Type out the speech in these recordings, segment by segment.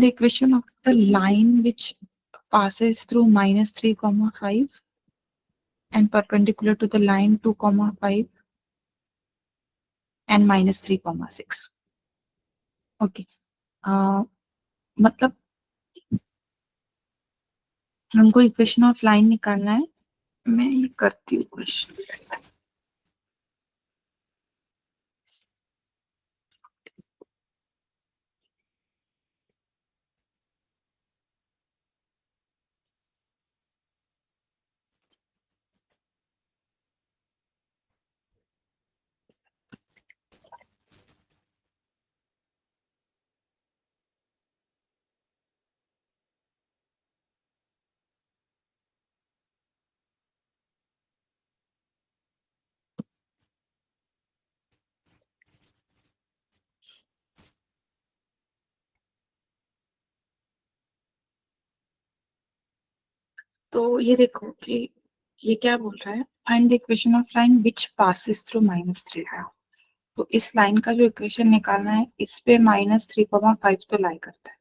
The equation of the line which passes through -3, 5 and perpendicular to the line 2, 5 and -3, 6. Okay, मतलब हमको equation of line निकालना है. मैं ये करती हूँ क्वेश्चन. तो ये देखो कि ये क्या बोल रहा है, find the equation of line which passes through -3. तो इस लाइन का जो इक्वेशन निकालना है, इस पे -3, 5 तो लाई करता है,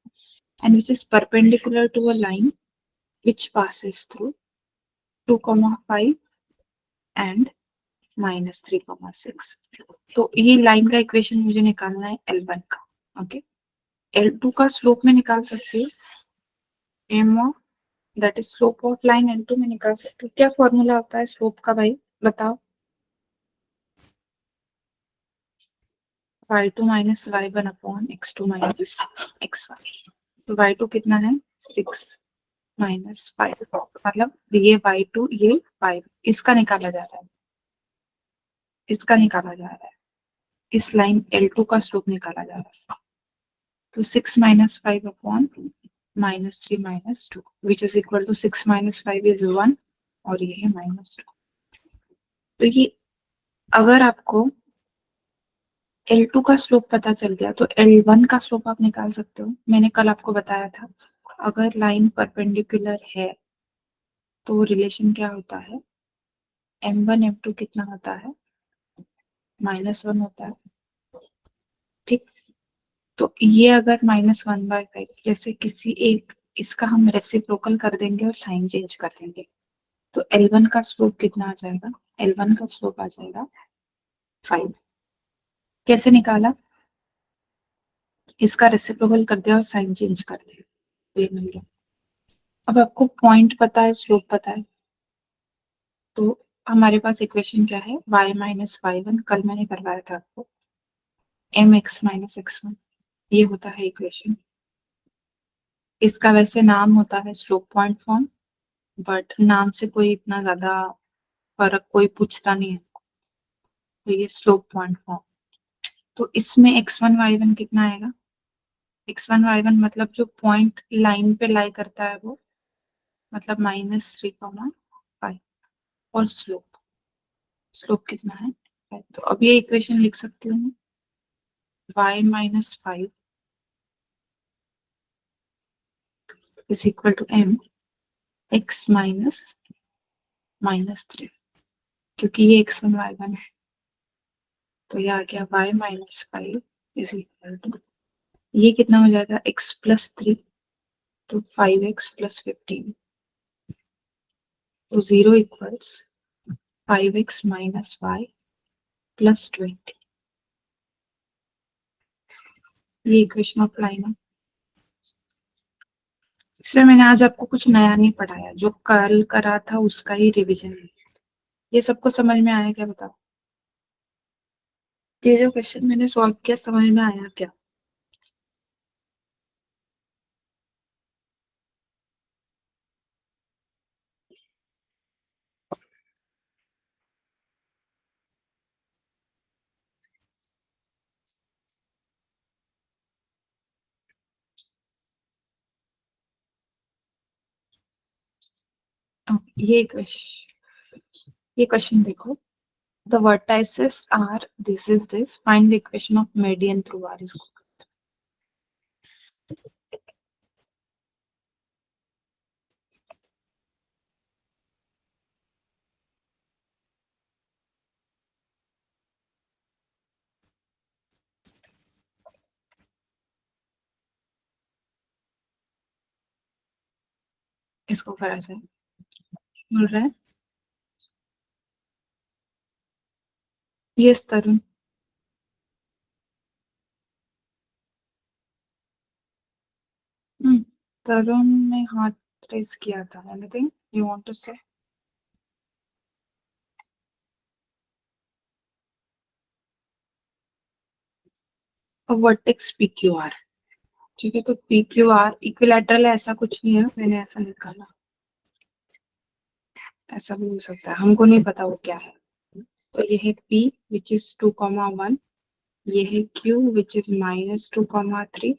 and which is perpendicular to a line which passes through 2, 5 and -3, 6. तो ये लाइन का इक्वेशन मुझे निकालना है L1 का. ओके, L2 का स्लोप में निकाल सकती हूँ, M of that is slope of line L2 में निकाल सकती हूँ. क्या फॉर्मूला होता है स्लोप का भाई, बताओ. y2 minus y1 upon x2 minus xy. तो y2 कितना है 6 माइनस 5, मतलब ये y2 ये 5, इसका निकाला जा रहा है, इसका निकाला जा रहा है, इस लाइन L2 का स्लोप निकाला जा रहा है. तो 6 minus 5 upon -3 -2 which is equal to 6 minus 5 is 1 और ये है -2. तो ये अगर आपको L2 का स्लोप पता चल गया तो L1 का स्लोप आप निकाल सकते हो. मैंने कल आपको बताया था, अगर लाइन परपेंडिकुलर है तो रिलेशन क्या होता है, m1 m2 कितना होता है, -1 होता है. ठीक, तो ये अगर -1/5 जैसे किसी एक, इसका हम रेसिप्रोकल कर देंगे और साइन चेंज कर देंगे, तो L1 का स्लोप कितना आ जाएगा, L1 का स्लोप आ जाएगा 5. कैसे निकाला, इसका रेसिप्रोकल कर दिया और साइन चेंज कर दिया, तो ये मिल गया. अब आपको पॉइंट पता है, स्लोप पता है, तो हमारे पास इक्वेशन क्या है, y माइनस y1, कल मैंने करवाया था आपको, mx माइनस x1, ये होता है इक्वेशन. इसका वैसे नाम होता है स्लोप पॉइंट फॉर्म, बट नाम से कोई इतना ज्यादा फर्क कोई पूछता नहीं है. तो ये स्लोप पॉइंट फॉर्म. तो इसमें x1 y1 कितना आएगा, x1 y1 मतलब जो पॉइंट लाइन पे लाई करता है वो, मतलब -3, 5. और स्लोप, स्लोप कितना है 5. तो अब ये इक्वेशन लिख सकती हूँ, y minus 5 is equal to m x minus -3, क्योंकि ये x1 y1 है, तो ये आ गया y minus 5 is equal to, ये कितना हो जाएगा x प्लस 3, तो 5x प्लस 15, तो 0 equals 5x minus y plus 20. ये इक्वेशन ऑफ लाइन है. इसमें मैंने आज आपको कुछ नया नहीं पढ़ाया, जो कल करा था उसका ही रिवीजन है. ये सबको समझ में आया क्या, बताओ. ये जो क्वेश्चन मैंने सॉल्व किया समझ में आया क्या. ये क्वेश्चन देखो, the vertices are this is this, find the equation of median through R is equal. इसको करा जाए, मिल रहा है। यस तरुण। हम्म, तरुण ने हाथ रेस किया था। एनीथिंग यू वांट टू से? Vertex P Q R. ठीक है, तो पी क्यू आर इक्विलैटरल है, ऐसा कुछ नहीं है, मैंने ऐसा निकाला। ऐसा भी हो सकता है, हमको नहीं पता वो क्या है। तो ये है P विच इज 2,1, ये है Q विच इज -2,3,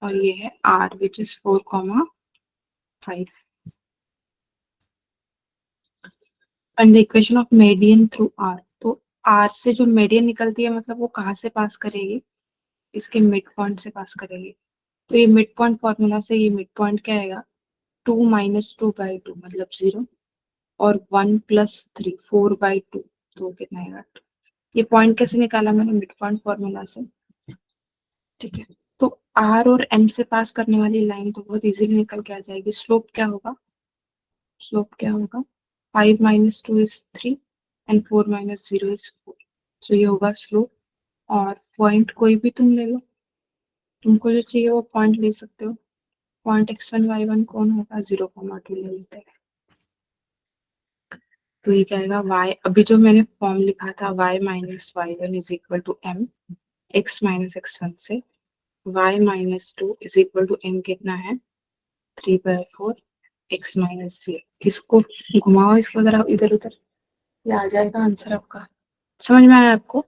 और ये है R which is 4,5। And the equation of median through R। तो R से जो मेडियन निकलती है, मतलब वो कहाँ से पास करेगी? इसके मिड पॉइंट से पास करेगी। तो ये मिड पॉइंट फॉर्मूला से ये मिड पॉइंट क्या आएगा? 2 - 2/2 मतलब 0, और 1 + 3 4/2, तो कितना आएगा? ये पॉइंट कैसे निकाला मैंने? मिड पॉइंट फॉर्मूला से। ठीक है, तो आर और एम से पास करने वाली लाइन तो बहुत इजीली निकल के आ जाएगी। स्लोप क्या होगा? स्लोप क्या होगा? 5 - 2 = 3 एंड 4 - 0 = 4। तो ये होगा स्लोप। और पॉइंट कोई भी तुम ले लो, तुमको जो चाहिए वो पॉइंट ले सकते हो। पॉइंट x1 y1 कौन होगा? 0,2 ले लेते हैं। तो ये क्या आएगा? y, अभी जो मैंने फॉर्म लिखा था, y - y1 = m x - x1 से, y - 2 = m कितना है? 3/4 x - 0। इसको घुमाओ, इसको जरा इधर उधर, ये आ जाएगा आंसर आपका। समझ में आया आपको?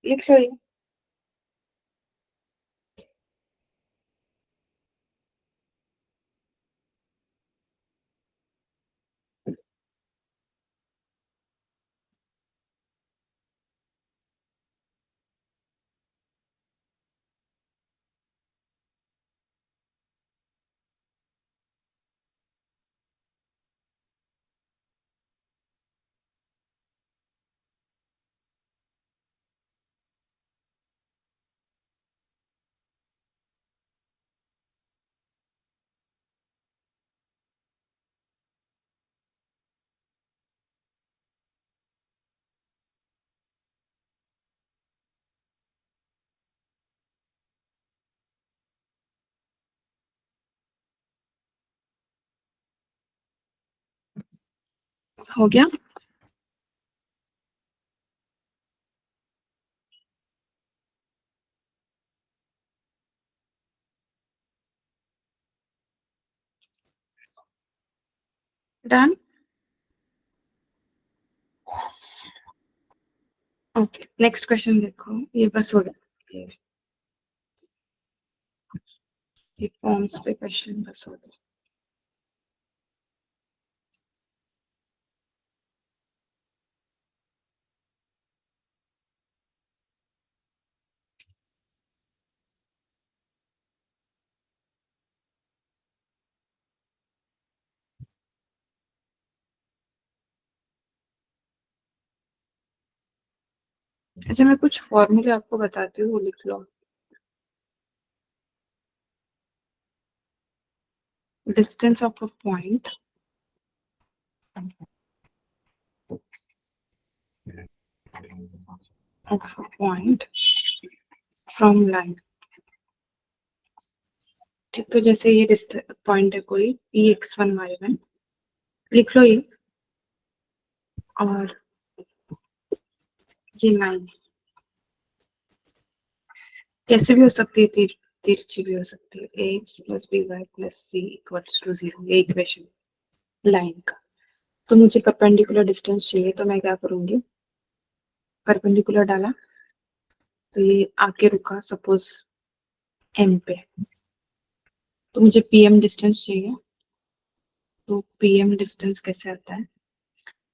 लिख लो ये। हो गया? डन। ओके, नेक्स्ट क्वेश्चन देखो, ये बस हो गया। ये फॉर्म्स पे क्वेश्चन बस हो गया। अच्छा, मैं कुछ फॉर्मूले आपको बताती हूँ, वो लिख लो। Distance of a point from line. ठीक, तो जैसे ये पॉइंट है कोई Px1 y1, लिख लो ये। और ये लाइन कैसे भी हो सकती है, तिरछी भी हो सकती है। ax + by + c = 0, ये इक्वेशन लाइन का। तो मुझे परपेंडिकुलर डिस्टेंस चाहिए, तो मैं क्या करूंगी? परपेंडिकुलर डाला, तो ये आके रुका सपोज एम पे। तो मुझे पीएम डिस्टेंस चाहिए। तो पीएम डिस्टेंस कैसे आता है,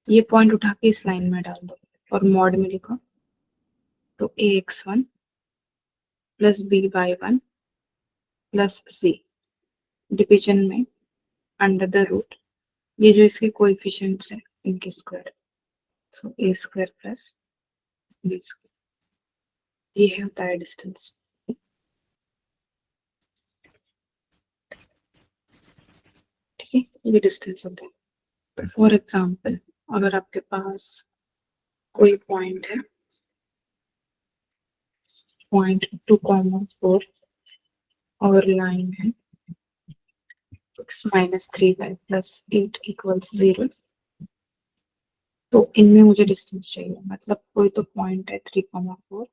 ये पॉइंट उठा के इस लाइन में डाल दो और मॉड में लिखो। तो ax1 plus by1 plus c, division में अंडर द रूट, ये जो इसके कोएफिशिएंट्स है इनके square, so a square plus b square, ये होता है डिस्टेंस। ठीक है, ये डिस्टेंस होता है। फॉर एग्जाम्पल, अगर आपके पास कोई पॉइंट है, पॉइंट 2,4 और लाइन है x minus 3y plus 8 equals 0, तो इनमें मुझे डिस्टेंस चाहिए। मतलब कोई तो पॉइंट है 3,4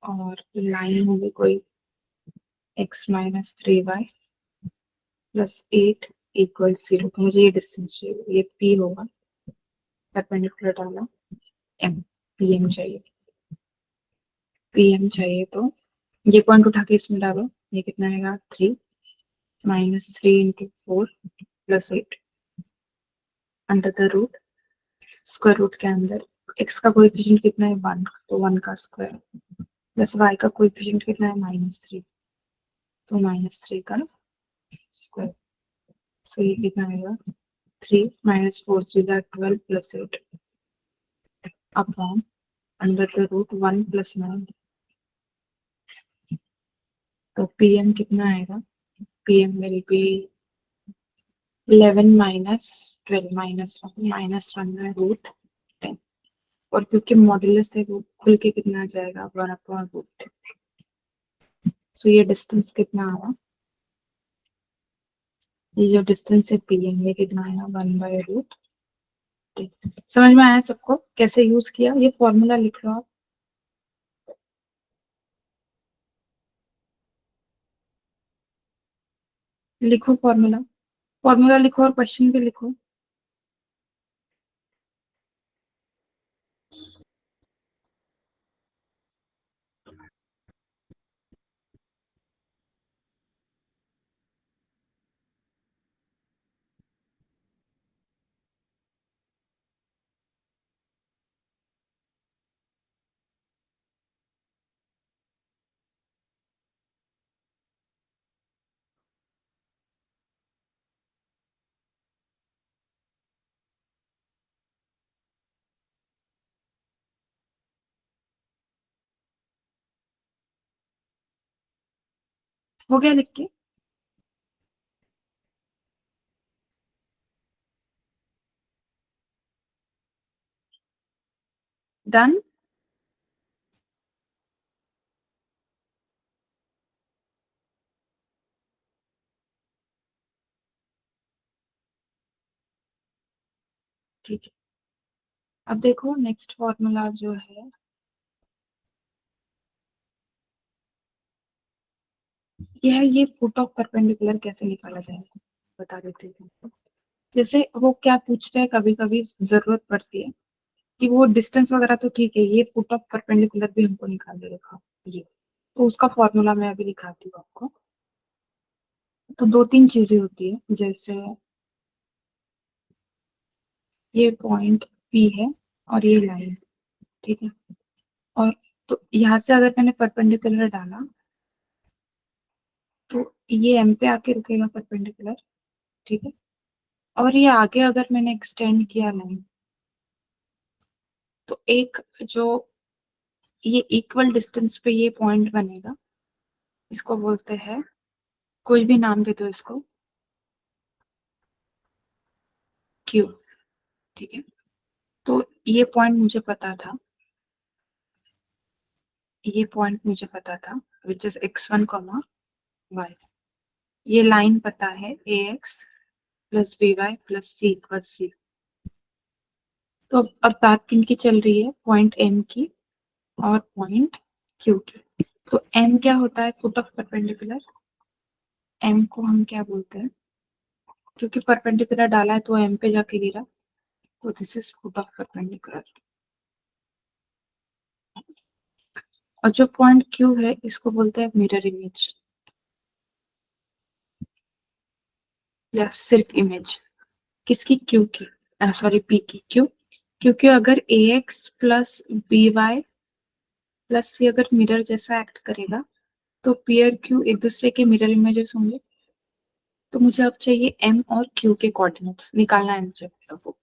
और लाइन होगी कोई x minus 3y plus 8 equals 0, तो मुझे ये डिस्टेंस चाहिए, ये p होगा, परपेंडिकुलर डाला m, pm चाहिए। pm चाहिए तो ये पॉइंट उठा के इसमें डालो, ये कितना आएगा 3 minus 3 into 4 plus 8 under the root, square root के अंदर x का कोएफिशिएंट कितना है 1, तो 1 का स्क्वायर प्लस y का कोएफिशिएंट कितना है -3, तो -3 का स्क्वायर। सो ये कितना आएगा 3 minus 4 3 12 plus 8 upon under the root 1 plus 9, तो पीएम कितना आएगा, PM will be 11 minus 12 minus 1 है रूट 10, और क्योंकि मॉड्यूलस है वो खुल के कितना आ जाएगा 1 अपॉन रूट 10। सो ये डिस्टेंस कितना आ रहा, ये जो डिस्टेंस है पीएम, ये कितना आया 1 बाय रूट 10। समझ में आया सबको कैसे यूज किया, ये फॉर्मूला लिख लो आप, लिखो फॉर्मूला, फॉर्मूला लिखो और क्वेश्चन भी लिखो। हो गया लिख के, डन। ठीक है, अब देखो नेक्स्ट फॉर्मूला जो है, यह ये फुट ऑफ परपेंडिकुलर कैसे निकाला जाएगा बता देते हैं। जैसे वो क्या पूछते हैं, कभी कभी जरूरत पड़ती है कि वो डिस्टेंस वगैरह तो ठीक है, ये फुट ऑफ परपेंडिकुलर भी हमको निकाल के रखा, ये तो उसका फॉर्मूला मैं अभी दिखाती हूँ आपको। तो दो तीन चीजें होती है, जैसे ये पॉइंट पी है और ये लाइन, ठीक है, और तो यहाँ से अगर मैंने परपेंडिकुलर डाला तो ये एम पे आके रुकेगा परपेंडिकुलर, ठीक है, और ये आगे अगर मैंने एक्सटेंड किया लाइन, तो एक जो ये इक्वल डिस्टेंस पे ये पॉइंट बनेगा, इसको बोलते हैं, कोई भी नाम दे दो इसको, क्यू, ठीक है। तो ये पॉइंट मुझे पता था, ये पॉइंट मुझे पता था which is x1 comma y, ये लाइन पता है ax plus by plus c equal c। तो अब बात किनकी चल रही है, पॉइंट m की और पॉइंट q की। तो m क्या होता है, फुट ऑफ परपेंडिकुलर, m को हम क्या बोलते हैं, क्योंकि परपेंडिकुलर डाला है तो m पे जाके गिरा, तो this is foot of perpendicular. और जो पॉइंट Q है इसको बोलते हैं मिरर इमेज। या सिर्फ इमेज किसकी, क्यू की, सॉरी पी की। क्यों? क्योंकि अगर a x plus b y plus c अगर मिरर जैसा एक्ट करेगा तो पी और क्यू एक दूसरे के मिरर इमेजेस होंगे। तो मुझे अब चाहिए एम और क्यू के कोऑर्डिनेट्स निकालना है मुझे वो।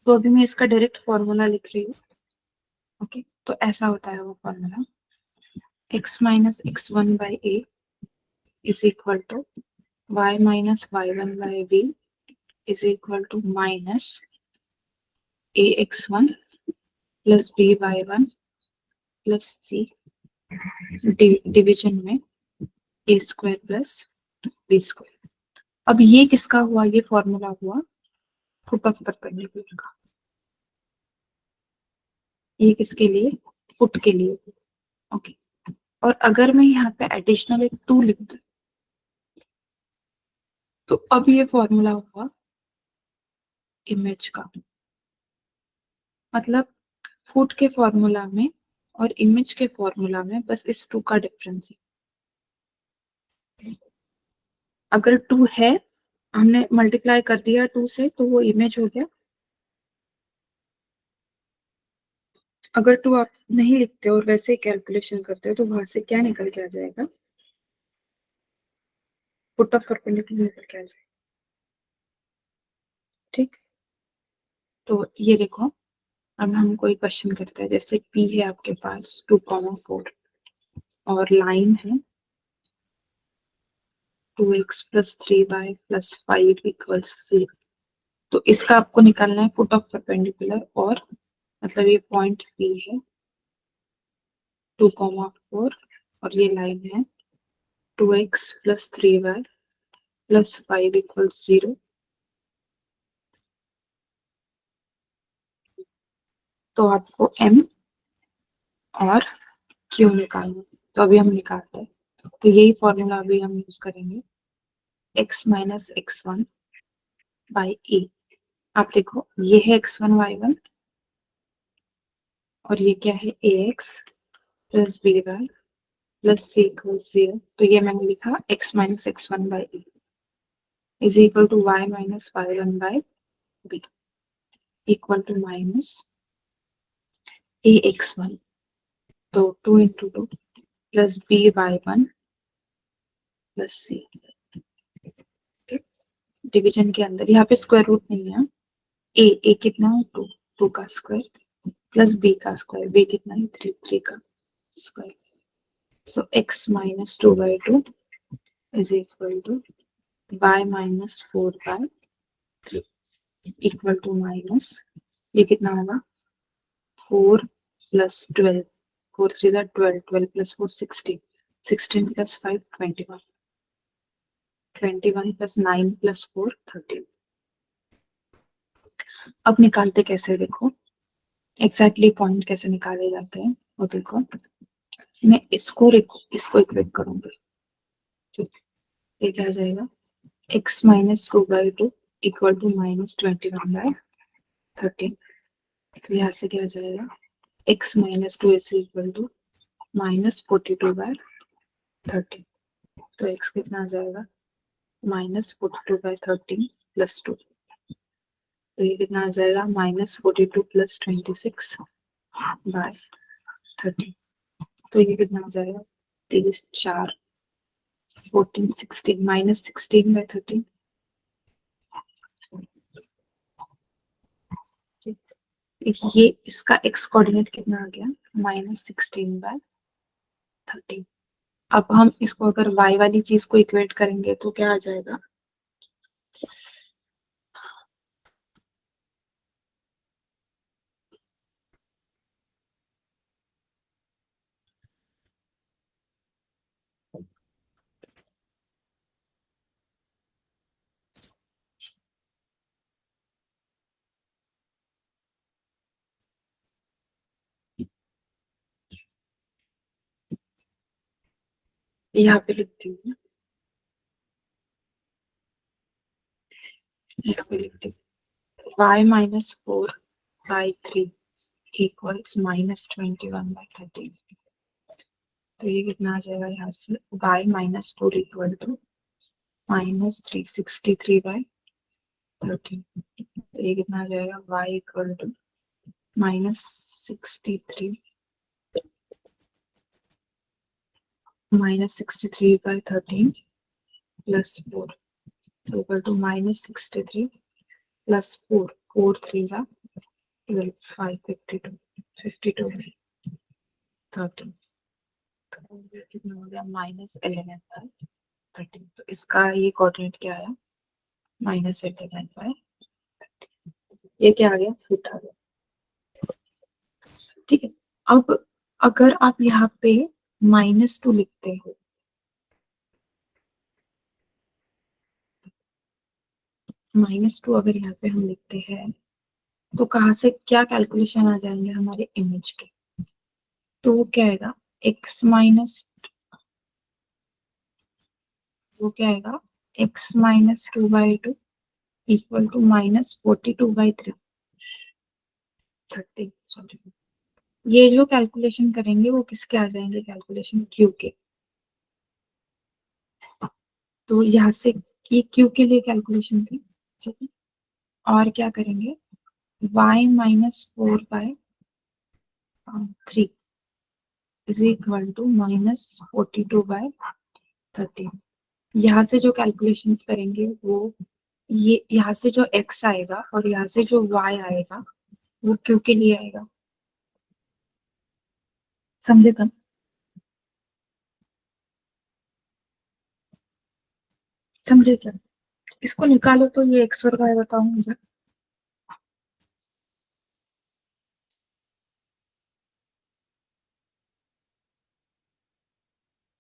तो अभी मैं इसका डायरेक्ट फॉर्मूला लिख रही हूँ। ओके, तो ऐसा होता है वो formula, x minus x one by a is equal to y minus y one by b is equal to minus a x one plus b y one plus c division में a square plus b square. अब ये किसका हुआ? ये formula हुआ foot of perpendicular का। ये किसके लिए? फुट के लिए। ओके, और अगर मैं यहाँ पे एडिशनल एक 2 लिख दूं तो अब ये फॉर्मूला हुआ इमेज का। मतलब फुट के फॉर्मूला में और इमेज के फॉर्मूला में बस इस 2 का डिफरेंस है। अगर 2 है, हमने मल्टीप्लाई कर दिया 2 से, तो वो इमेज हो गया। अगर 2 आप नहीं लिखते और वैसे ही कैलकुलेशन करते हो तो वहां से क्या निकल के आ जाएगा? फुट ऑफ परपेंडिकुलर निकल के आ जाएगा। ठीक, तो ये देखो, अब हम कोई क्वेश्चन करते हैं। जैसे पी है आपके पास 2,4 और लाइन है 2x plus 3y plus 5 equals 0। तो इसका आपको निकालना है फुट ऑफ परपेंडिकुलर, और मतलब ये पॉइंट P है 2,4 और ये लाइन है 2x plus 3y plus 5 equals 0। तो आपको m और q निकालना है। तो अभी हम निकालते हैं। तो यही फॉर्मूला अभी हम यूज करेंगे, x minus x one by a. आप देखो, ये है x1 y1 और ये क्या है ax plus b y plus c equals 0। तो ये मैंने लिखा x minus x one by a is equal to y minus y one by b equal to minus a x one. तो 2 into 2 plus b y one plus c. Division के अंदर यहाँ पे square root नहीं है। ए कितना है? 2, 2 का स्क्वायर प्लस बी का स्क्वायर, बी कितना है? 3, 3 का square. So x minus 2/2 is equal to y minus 4/3 equal to minus, ये कितना होगा? 4 plus 12, 4 3 12, 12 plus 4 16, 16 plus 5 21, 21 plus 9 plus 4 13। अब निकालते कैसे देखो, एग्जैक्टली पॉइंट कैसे निकाले जाते हैं वो देखो। मैं इसको इक्वेट करूंगी। ठीक, ये क्या आ जाएगा? x minus 2/2 equal to minus 21/13। तो यहाँ से क्या आ जाएगा? x minus 2 is equal to minus 42/13। तो x कितना आ जाएगा? Minus 42/13 plus 2। तो ये कितना आ जाएगा? Minus 42 plus 26/13। तो ये कितना हो जाएगा? 30 4 14 16 माइनस 16/13। ये इसका x कोऑर्डिनेट कितना आ गया? माइनस 16/13। अब हम इसको अगर y वाली चीज को इक्वेट करेंगे तो क्या आ जाएगा? यहाँ पे लिखती हूँ, यहाँ पे लिखती हूँ y माइनस 4/3 इक्वल्स माइनस 21/13। तो ये कितना आ जाएगा यहाँ से? y minus 4 equal to minus 363/13, ये कितना आ जाएगा, y equal to -63 -63/13 plus 4 equal to -63 plus 4, 4 3 जा 12, 5 52 52 13, तो ये कितना हो गया, -11/13। तो इसका ये कोऑर्डिनेट क्या आया, -11/13। ये क्या आ गया, फुट आ गया। ठीक है, अब अगर आप यहाँ पे -2 लिखते हो, -2 अगर यहाँ पे हम लिखते हैं तो कहाँ से क्या कैलकुलेशन आ जाएंगे हमारे इमेज के, तो वो क्या आएगा, x माइनस, वो क्या आएगा, x-2/2 इक्वल टू -42/3 30, सॉरी। ये जो कैलकुलेशन करेंगे वो किसके आ जाएंगे, कैलकुलेशन q के। तो यहाँ से ये q के लिए कैलकुलेशन से, ठीक है। और क्या करेंगे, y-4/3 इज इक्वल टू -42/13। यहाँ से जो कैलकुलेशंस करेंगे वो, ये यहाँ से जो x आएगा और यहाँ से जो y आएगा वो q के लिए आएगा, समझे तुम, समझे क्या, इसको निकालो तो ये x और y बताओ मुझे।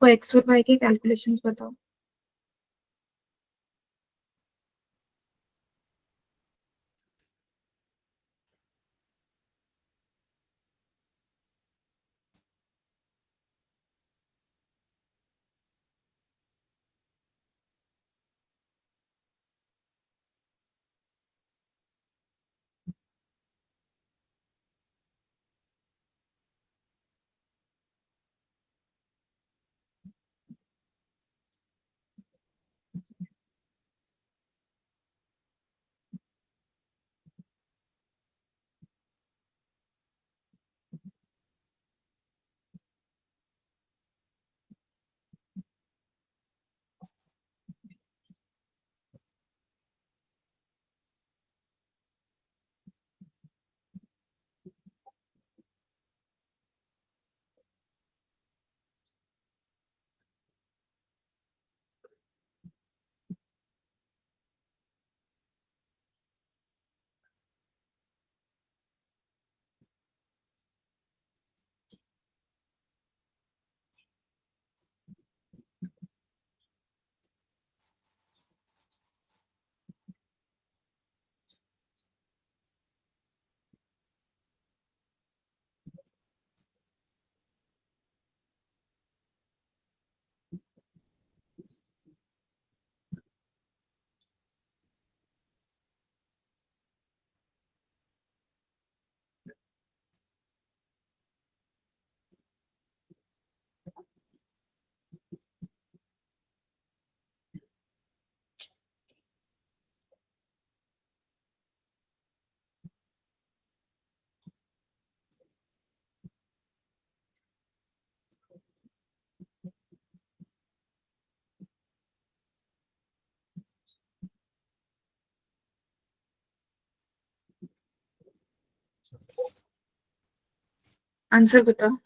तो x और y के कैलकुलेशंस बताओ। आंसर बताओ।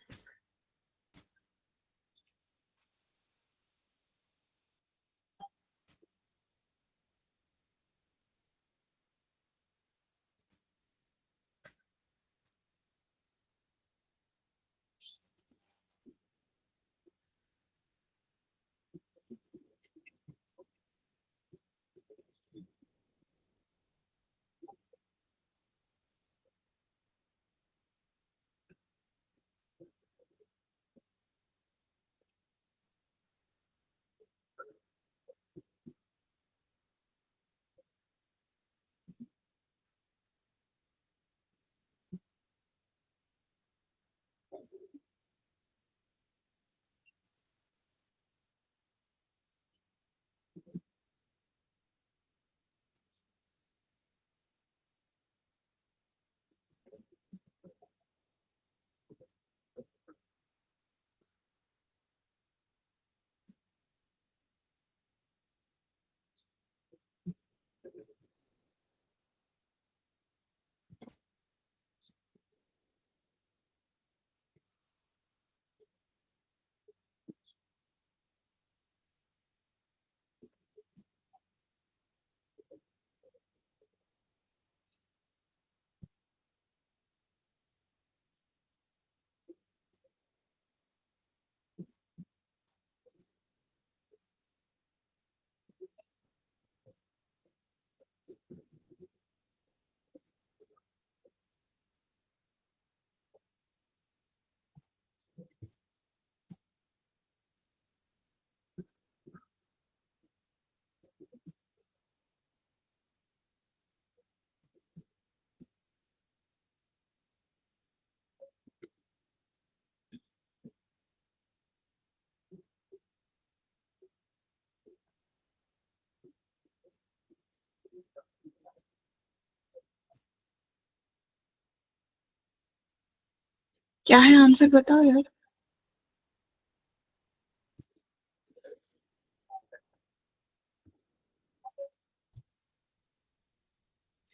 क्या है आंसर बताओ यार।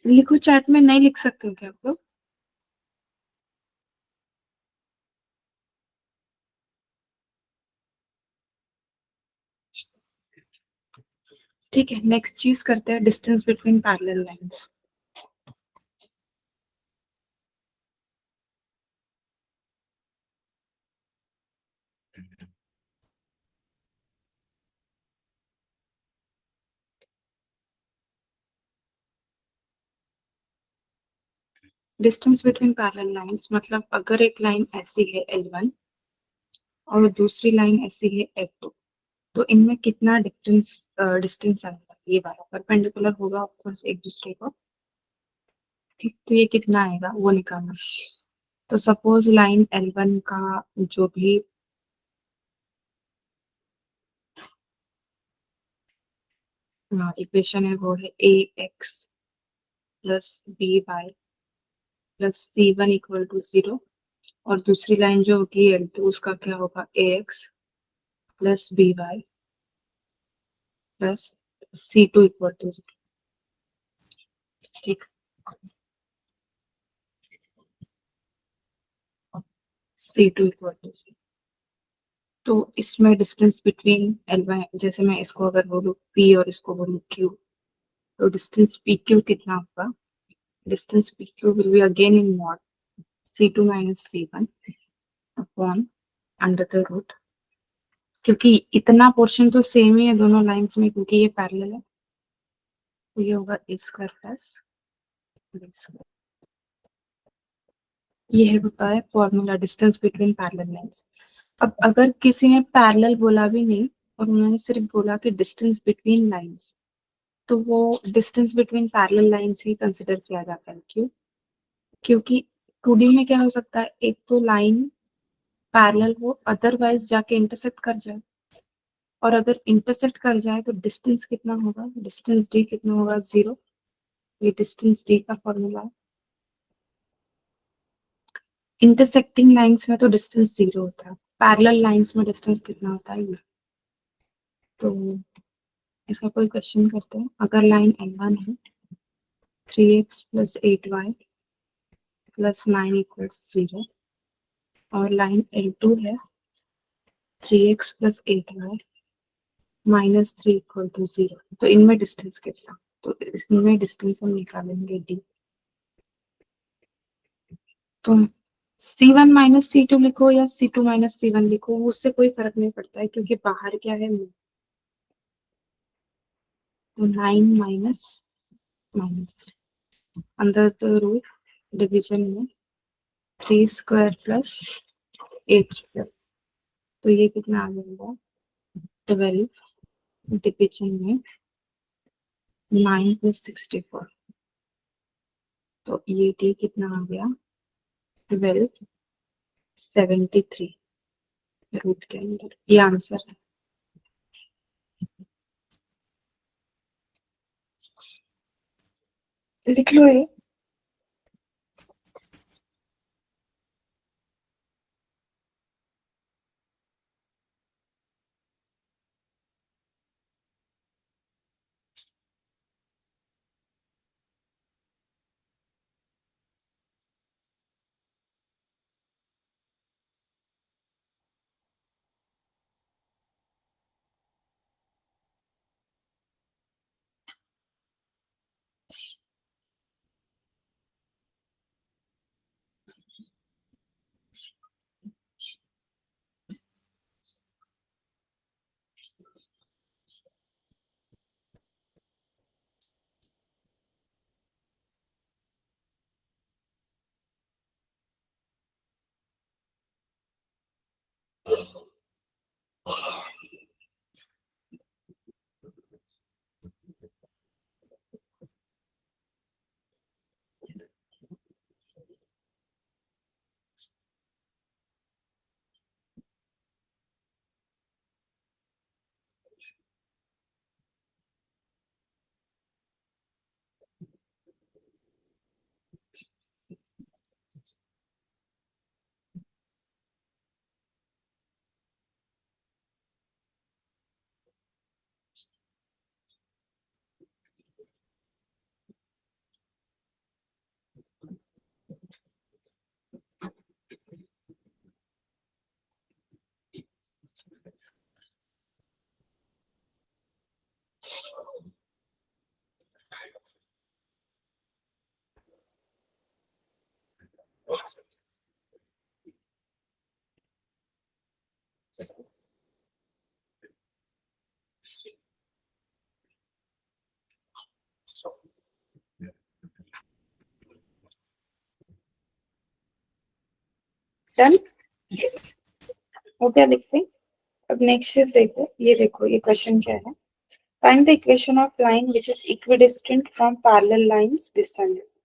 लिखो चैट में, नहीं लिख सकते हो क्या आप लोग? ठीक है, नेक्स्ट चीज करते हैं, distance between parallel lines. Distance between parallel lines मतलब अगर एक लाइन ऐसी है L1 और दूसरी लाइन ऐसी है F2, तो इनमें कितना डिफरेंस डिस्टेंस आएगा, ये वाला परपेंडिकुलर होगा ऑफ कोर्स एक दूसरे को। ठीक, तो ये कितना आएगा वो निकालना। तो सपोज लाइन L1 का जो भी इक्वेशन है वो है ax plus by plus c1 equal to 0, और दूसरी लाइन जो होगी L2 उसका क्या होगा ax plus by plus c2 equal to 0। ठीक, c2 इक्वल टू 0। तो इसमें डिस्टेंस बिटवीन L1, जैसे मैं इसको अगर बोलूँ p और इसको बोलूँ q, तो डिस्टेंस pq कितना होगा? Distance pq will be again in mod c2 minus c1 upon under the root, क्योंकि इतना पोर्शन तो सेम ही है दोनों लाइंस में क्योंकि ये पैरेलल है, तो ये होगा a square plus b square. ये है होता है formula distance between parallel lines. अब अगर किसी ने पैरेलल बोला भी नहीं और उन्होंने सिर्फ बोला कि डिस्टेंस बिटवीन लाइंस, तो वो डिस्टेंस बिटवीन पैरेलल लाइंस ही कंसिडर किया जाता है। क्यों? क्योंकि 2D में क्या हो सकता है, एक तो लाइन पैरेलल हो अदरवाइज जाके इंटरसेक्ट कर जाए, और अगर इंटरसेक्ट कर जाए तो डिस्टेंस कितना होगा, डिस्टेंस d कितना होगा 0। ये डिस्टेंस d का फॉर्मूला है। इंटरसेक्टिंग लाइंस में तो डिस्टेंस 0 होता है, पैरेलल लाइंस में डिस्टेंस कितना होता है ये। तो इसका कोई क्वेश्चन करते हैं। अगर लाइन L1 है 3x plus 8y plus 9 equals 0, और लाइन L2 है 3x plus 8y minus 3 equal to 0, तो इनमें डिस्टेंस कितना? तो इसमें डिस्टेंस हम निकालेंगे d। तो C1 माइनस C2 लिखो या C2 माइनस C1 लिखो, उससे कोई फर्क नहीं पड़ता है क्योंकि बाहर क्या है, तो 9 माइनस माइनस अंदर तो रूट डिवीजन में 3 स्क्वायर प्लस 8 स्क्वायर, तो ये कितना आ जाएगा 12 डिवीजन में 9 प्लस 64, तो ये डी कितना आ गया 1273 रूट के अंदर। ये आंसर है। लिख लो ये। डन हो गया, देखते हैं। अब नेक्स्ट चीज देखो ये क्वेश्चन क्या है। Find the equation of line which is equidistant from parallel lines this and this.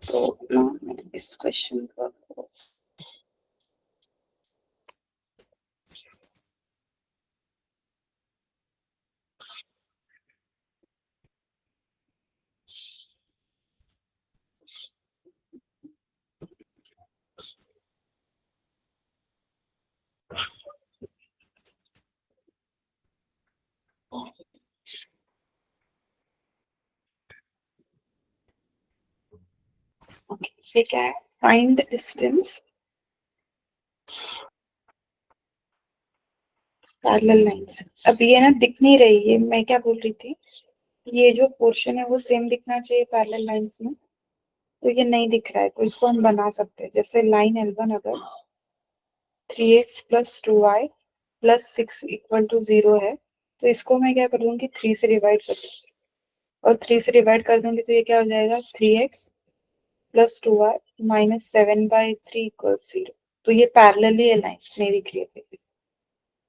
तो ना इस क्वेश्चन का ये क्या है, find the distance parallel lines. अब ये ना दिख नहीं रही है, मैं क्या बोल रही थी, ये जो पोर्शन है वो सेम दिखना चाहिए पैरेलल लाइंस में, तो ये नहीं दिख रहा है, तो इसको हम बना सकते हैं। जैसे लाइन L1 अगर 3x plus 2y plus 6 equal to 0 है, तो इसको मैं क्या कर दूंगी, 3 से डिवाइड कर दूंगी, और 3 से डिवाइड कर दूंगी तो ये क्या हो जाएगा, 3x plus 2y minus 7/3 equal 0। तो ये पैरेलली है, लाइन नहीं दिख रही है।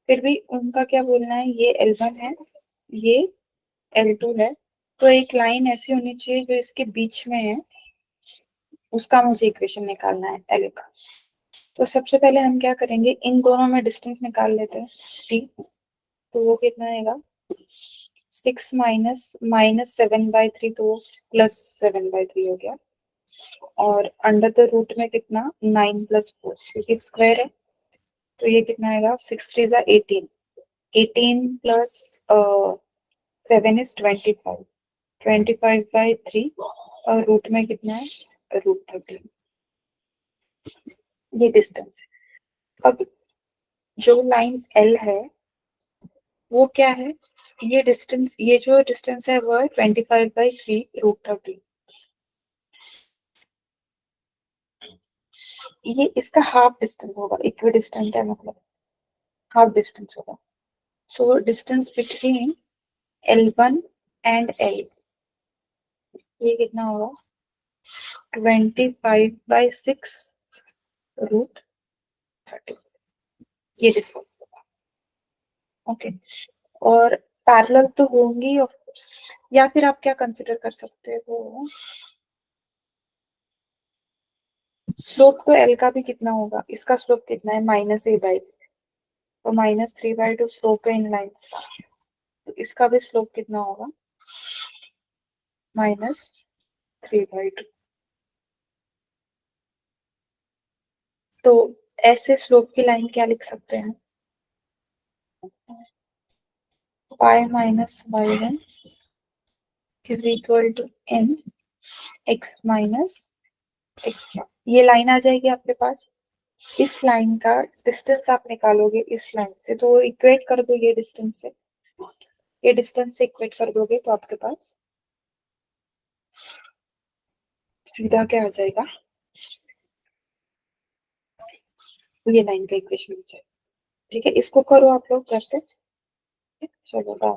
फिर भी उनका क्या बोलना है, ये L1 है, ये L2 है, तो एक लाइन ऐसी होनी चाहिए जो इसके बीच में है, उसका मुझे इक्वेशन निकालना है L का। तो सबसे पहले हम क्या करेंगे, इन दोनों में डिस्टेंस निकाल लेते हैं t। तो वो कितना आएगा, 6 माइनस माइनस 7/3, तो प्लस 7/3 हो गया। और अंडर द रूट में कितना, 9 प्लस 4, क्योंकि स्क्वायर है, तो ये कितना आएगा, 6 3 18, 18 प्लस 7 इज 25, 25/3, और रूट में कितना है, रूट 13। ये डिस्टेंस है। अब जो लाइन L है वो क्या है, ये डिस्टेंस, ये जो डिस्टेंस है वो है 25/3 रूट 13। ये इसका हाफ डिस्टेंस होगा, इक्वी डिस्टेंस है मतलब हाफ डिस्टेंस होगा। So distance between L1 and L, ये कितना होगा, 25/6 रूट 13, ये डिस्टेंस होगा। ओके, और पैरेलल तो होंगी ऑफ कोर्स, या फिर आप क्या कंसिडर कर सकते हो, स्लोप तो L का भी कितना होगा, इसका स्लोप कितना है, -a/, तो -3/2 स्लोप है इन लाइन्स का, तो इसका भी स्लोप कितना होगा, -3/2। तो ऐसे स्लोप की लाइन क्या लिख सकते हैं, y minus y1 is equal to n x minus x। ये लाइन आ जाएगी आपके पास, इस लाइन का डिस्टेंस आप निकालोगे इस लाइन से, तो इक्वेट कर दो ये डिस्टेंस से, ये डिस्टेंस से इक्वेट कर दोगे तो आपके पास सीधा क्या आ जाएगा, ये लाइन का इक्वेशन हो जाएगा। ठीक है, इसको करो आप लोग करते, चलो बाय।